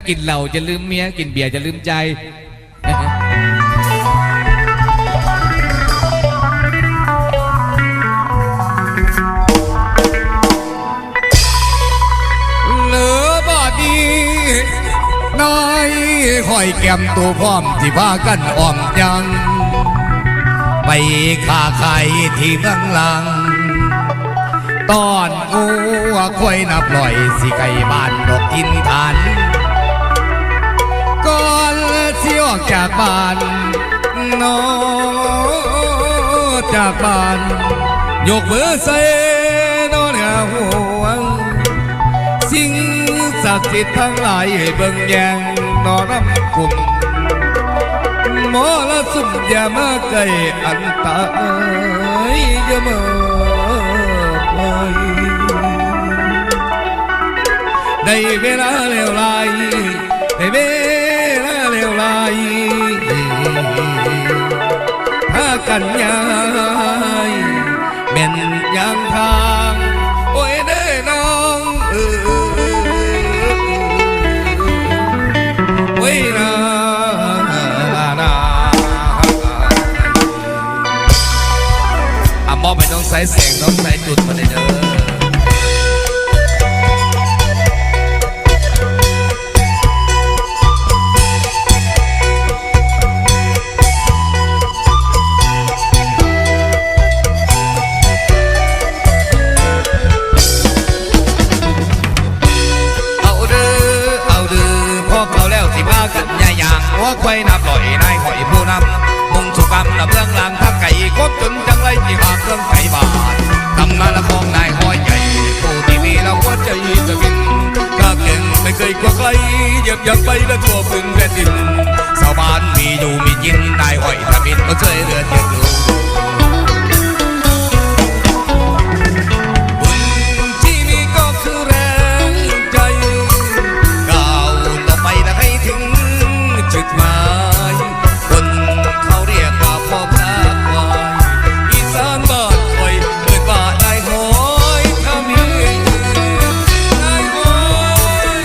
กินเหล้าจะลืมเมียกินเบียร์จะลืมใจเหลือบอดีน้อยคอยแก้มตัวพร้อมที่พากันอ้อมยังไปค้าขายที่เมืองลังตอนกูค่อยนับลอยสิไก่บ้านดอกกินทานก่อนสิออกจากบ้านนอจากบ้านยกมือใส่นอนเหงาห่วงสิ่งศักดิ์สิทธิ์ทั้งหลายให้เบิ่งแยงนอนน้ำกุ่มหมอละสุ่มอย่ามาใกล้อันตายอย่ามาไปได้เวลาเลวไหลได้เวลาเลวไหลถ้ากันยายแม่นยางทางโอ้ยเด้น้องโอ้ยนามอบไปน้องสายแสงน้องสายจุดมาเลยเด้อหัวควายนับลอยนายหอยผู้นำมุ่งสู่กรรมนับเรื่องลางทักไก่คบจนจังไรที่หากเรื่องไก่บาดตำนานละครนายหอยใหญ่ผู้ที่มีแล้วหัวใจจะบินกล้าเก่งไม่เคยกลัวใครเหยียบย่ำไปและทั่วพื้นแผ่นดินชาวบ้านมีอยู่มีกินนายหอยทำบินก็ช่วยเหลือเทียบดูจุดหมายคนเขาเรียกว่าพ่อพระควายอีสานบ้านคอยเปิดบ้านได้หอยถ้ามีได้หอย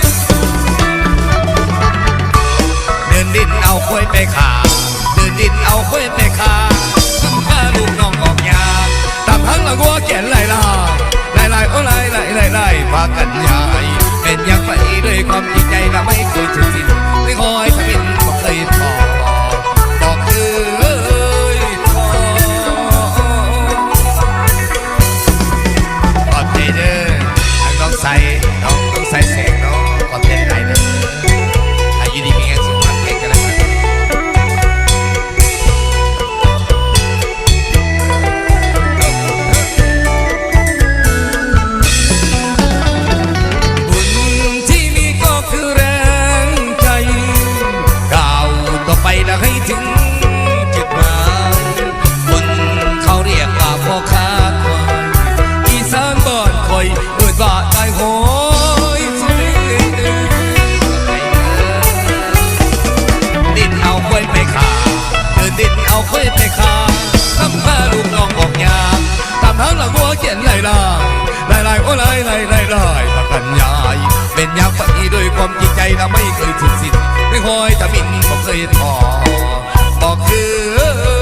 เดินดินเอาคอยไปขาเดินดินเอาคอยไปขาถ้าลูกน้องออกยาตามทั้งละวัวแก่นไล่ล่าไล่โอ้ไล่พากันยายเป็นยังไปด้วยความจริงใจและไม่เคยจุดสิ้นไม่คอยทำบินบอกเคยพอบอกเคยพอขอบใจเด้อต้องใส่เสียงน้องขอบใจได้เด้ออายุดีมีเงินสุขภาพแข็งแรงและให้ถึงจุดหมายคนเขาเรียกว่าพ่อค้าควายอีสานบ้านคอยเปิดบ้านได้หอยดินเอาค่อยไปขาเดินดินเอาค่อยไปขาทำผ้าลูกน้องออกยาตามทางหลังวัวเขียนไล่โอ้ไล่ประกันยายเป็นยาไปด้วยความจริงใจและไม่เคยถึงสิ้นไม่คอยทำบินบอกเคยพอบอกคือ